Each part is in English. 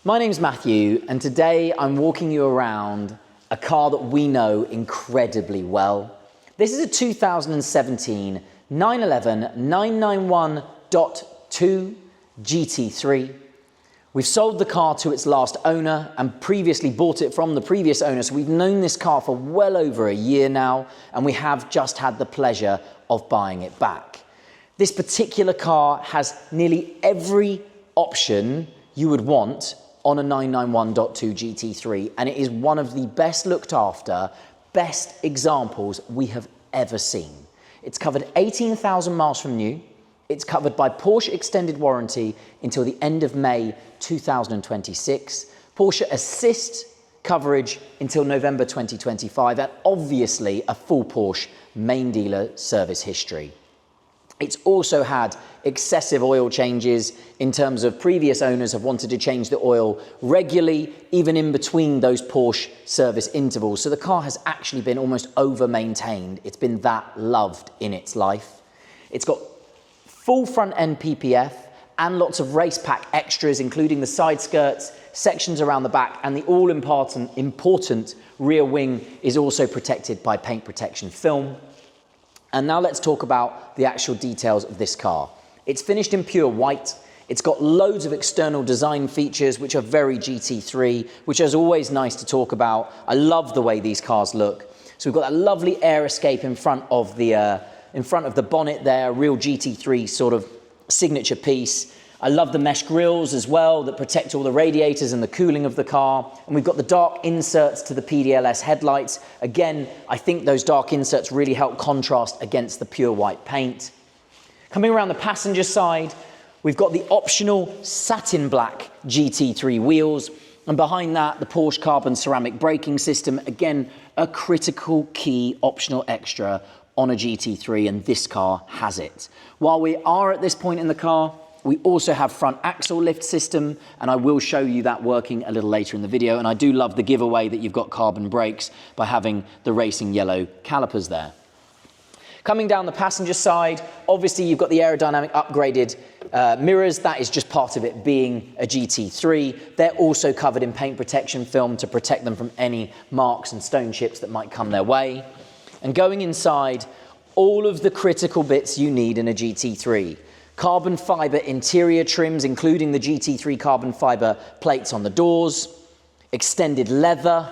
My name's Matthew, and today I'm walking you around a car that we know incredibly well. This is a 2017 911 991.2 GT3. We've sold the car to its last owner and previously bought it from the previous owner, so we've known this car for well over a year now, and we have just had the pleasure of buying it back. This particular car has nearly every option you would want on a 991.2 GT3, and it is one of the best looked after, best examples we have ever seen. It's covered 18,000 miles from new. It's covered by Porsche extended warranty until the end of May 2026. Porsche Assist coverage until November 2025, and obviously a full Porsche main dealer service history. It's also had excessive oil changes in terms of previous owners have wanted to change the oil regularly, even in between those Porsche service intervals. So the car has actually been almost over-maintained. It's been that loved in its life. It's got full front end PPF and lots of race pack extras, including the side skirts, sections around the back, and the all-important rear wing is also protected by paint protection film. And now let's talk about the actual details of this car. It's finished in pure white. It's got loads of external design features, which are very GT3, which is always nice to talk about. I love the way these cars look. So we've got that lovely air escape in front of the bonnet there, a real GT3 sort of signature piece. I love the mesh grills as well that protect all the radiators and the cooling of the car. And we've got the dark inserts to the PDLS headlights. Again, I think those dark inserts really help contrast against the pure white paint. Coming around the passenger side, we've got the optional satin black GT3 wheels. And behind that, the Porsche carbon ceramic braking system. Again, a critical key optional extra on a GT3, and this car has it. While we are at this point in the car, we also have front axle lift system, and I will show you that working a little later in the video. And I do love the giveaway that you've got carbon brakes by having the racing yellow calipers there. Coming down the passenger side, obviously you've got the aerodynamic upgraded mirrors. That is just part of it being a GT3. They're also covered in paint protection film to protect them from any marks and stone chips that might come their way. And going inside, all of the critical bits you need in a GT3. Carbon fiber interior trims, including the GT3 carbon fiber plates on the doors, extended leather,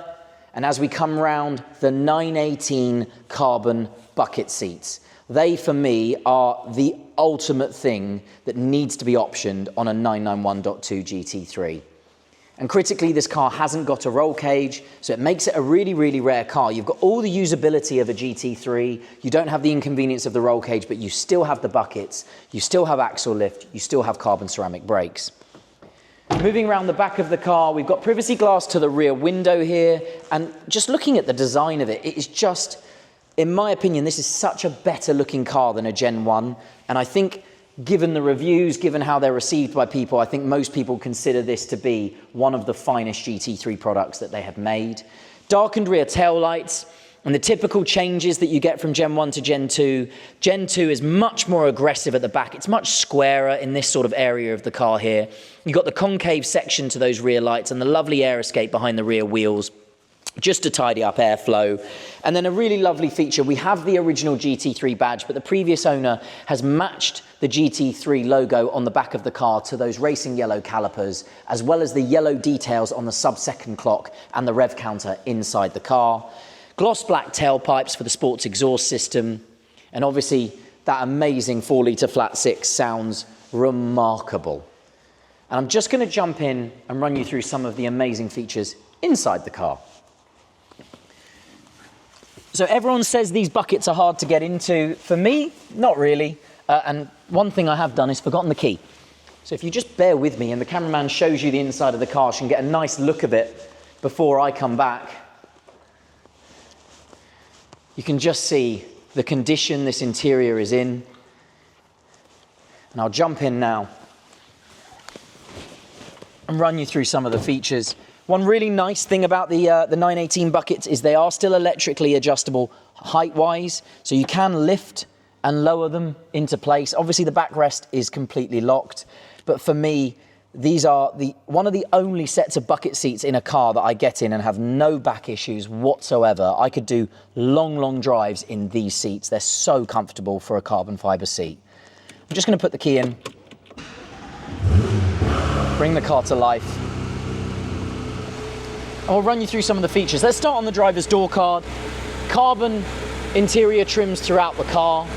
and as we come round, the 918 carbon bucket seats. They, for me, are the ultimate thing that needs to be optioned on a 991.2 GT3. And critically, this car hasn't got a roll cage, so it makes it a really, really rare car. You've got all the usability of a GT3. You don't have the inconvenience of the roll cage, but you still have the buckets. You still have axle lift. You still have carbon ceramic brakes. Moving around the back of the car, we've got privacy glass to the rear window here. And just looking at the design of it, it is just, in my opinion, this is such a better looking car than a Gen 1. And I think, given the reviews, given how they're received by people, I think most people consider this to be one of the finest GT3 products that they have made. Darkened rear tail lights and the typical changes that you get from Gen 1 to Gen 2. Gen 2 is much more aggressive at the back. It's much squarer in this sort of area of the car here. You've got the concave section to those rear lights and the lovely air escape behind the rear wheels, just to tidy up airflow. And then a really lovely feature, we have the original GT3 badge, but the previous owner has matched the GT3 logo on the back of the car to those racing yellow calipers, as well as the yellow details on the sub-second clock and the rev counter inside the car. Gloss black tailpipes for the sports exhaust system. And obviously that amazing 4-litre flat six sounds remarkable. And I'm just going to jump in and run you through some of the amazing features inside the car. So everyone says these buckets are hard to get into. For me, not really. And one thing I have done is forgotten the key. So if you just bear with me and the cameraman shows you the inside of the car, so you can get a nice look of it before I come back. You can just see the condition this interior is in. And I'll jump in now and run you through some of the features. One really nice thing about the 918 buckets is they are still electrically adjustable height-wise, so you can lift and lower them into place. Obviously, the backrest is completely locked, but for me, These are one of the only sets of bucket seats in a car that I get in and have no back issues whatsoever. I could do long, long drives in these seats. They're so comfortable for a carbon fibre seat. I'm just going to put the key in, bring the car to life. I'll run you through some of the features. Let's start on the driver's door card. Carbon interior trims throughout the car.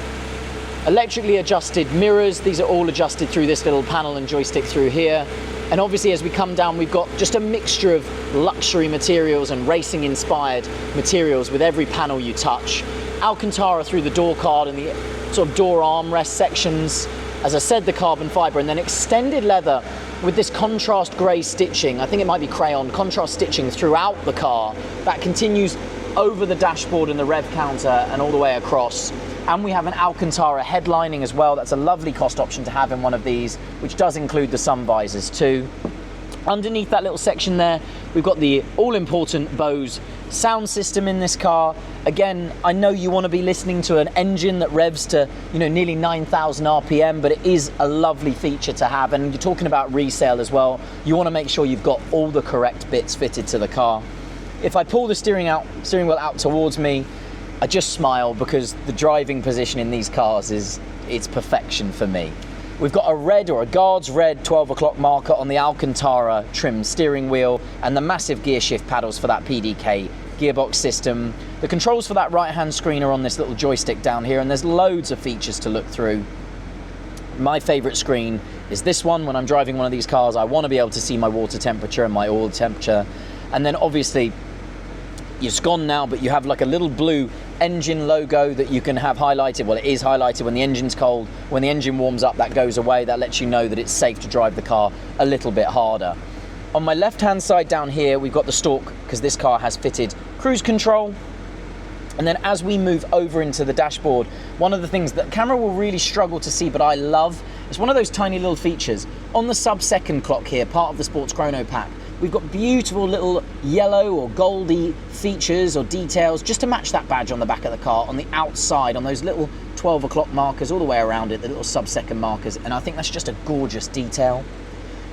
Electrically adjusted mirrors. These are all adjusted through this little panel and joystick through here. And obviously as we come down, we've got just a mixture of luxury materials and racing inspired materials with every panel you touch. Alcantara through the door card and the sort of door armrest sections. As I said, the carbon fibre, and then extended leather with this contrast grey stitching. I think it might be crayon, contrast stitching throughout the car. That continues over the dashboard and the rev counter and all the way across. And we have an Alcantara headlining as well. That's a lovely cost option to have in one of these, which does include the sun visors too. Underneath that little section there, we've got the all-important Bose sound system in this car. Again, I know you want to be listening to an engine that revs to, nearly 9,000 RPM, but it is a lovely feature to have. And you're talking about resale as well. You want to make sure you've got all the correct bits fitted to the car. If I pull the steering wheel out towards me, I just smile because the driving position in these cars it's perfection for me. We've got a red or a guards red 12 o'clock marker on the Alcantara trim steering wheel and the massive gear shift paddles for that PDK gearbox system. The controls for that right hand screen are on this little joystick down here, and there's loads of features to look through. My favourite screen is this one. When I'm driving one of these cars, I want to be able to see my water temperature and my oil temperature. And then obviously it's gone now, but you have like a little blue engine logo that you can have highlighted. Well, it is highlighted when the engine's cold. When the engine warms up, that goes away. That lets you know that it's safe to drive the car a little bit harder. On my left-hand side down here, we've got the stalk, because this car has fitted cruise control. And then as we move over into the dashboard, one of the things that the camera will really struggle to see, but I love, is one of those tiny little features. On the sub-second clock here, part of the Sports Chrono pack, we've got beautiful little yellow or goldy features or details just to match that badge on the back of the car on the outside, on those little 12 o'clock markers all the way around it, the little sub-second markers, and I think that's just a gorgeous detail.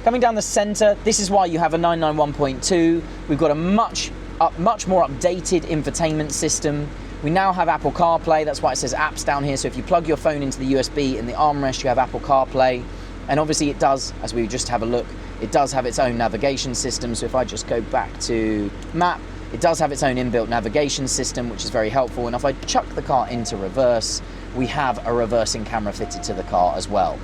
Coming down the center, this is why you have a 991.2. We've got a much more updated infotainment system. We now have Apple CarPlay. That's why it says apps down here. So if you plug your phone into the USB in the armrest, you have Apple CarPlay. And obviously it does, as we just have a look, it does have its own navigation system. So if I just go back to map, it does have its own inbuilt navigation system, which is very helpful. And if I chuck the car into reverse, we have a reversing camera fitted to the car as well.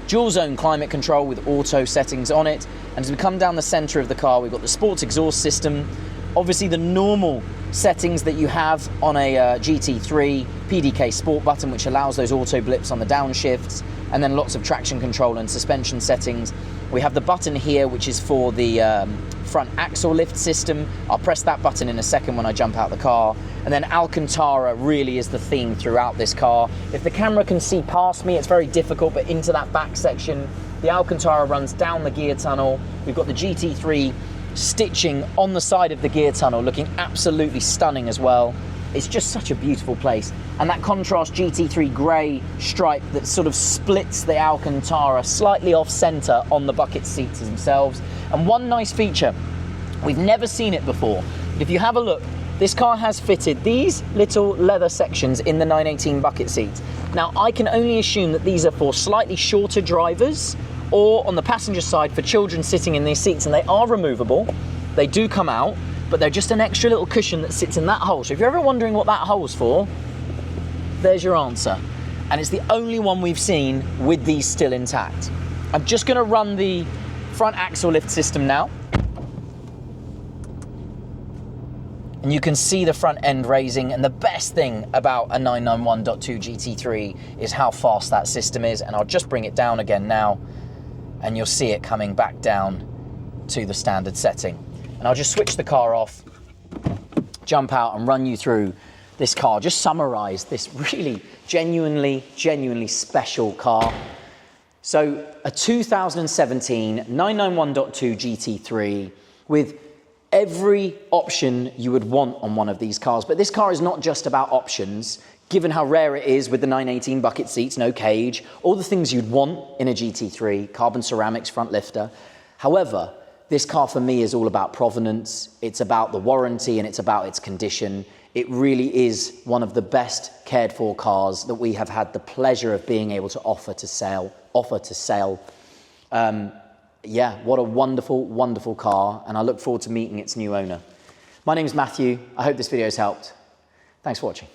Dual zone climate control with auto settings on it. And as we come down the center of the car, we've got the sports exhaust system. Obviously the normal settings that you have on a GT3 PDK Sport button, which allows those auto blips on the downshifts, and then lots of traction control and suspension settings. We have the button here, which is for the front axle lift system. I'll press that button in a second when I jump out the car. And then Alcantara really is the theme throughout this car. If the camera can see past me, it's very difficult, but into that back section, the Alcantara runs down the gear tunnel. We've got the GT3 stitching on the side of the gear tunnel, looking absolutely stunning as well. It's just such a beautiful place. And that contrast GT3 grey stripe that sort of splits the Alcantara slightly off center on the bucket seats themselves. And one nice feature, we've never seen it before. If you have a look, this car has fitted these little leather sections in the 918 bucket seats. Now, I can only assume that these are for slightly shorter drivers, or on the passenger side for children sitting in these seats, and they are removable. They do come out, but they're just an extra little cushion that sits in that hole. So if you're ever wondering what that hole's for, there's your answer. And it's the only one we've seen with these still intact. I'm just gonna run the front axle lift system now. And you can see the front end raising, and the best thing about a 991.2 GT3 is how fast that system is. And I'll just bring it down again now, and you'll see it coming back down to the standard setting. And I'll just switch the car off, jump out and run you through this car, just summarize this really genuinely special car. So a 2017 991.2 GT3 with every option you would want on one of these cars. But this car is not just about options. given how rare it is with the 918 bucket seats, no cage, all the things you'd want in a GT3, carbon ceramics front lifter. However, this car for me is all about provenance, it's about the warranty, and it's about its condition. It really is one of the best cared for cars that we have had the pleasure of being able to offer to sell. Yeah, what a wonderful, wonderful car, and I look forward to meeting its new owner. My name's Matthew. I hope this video has helped. Thanks for watching.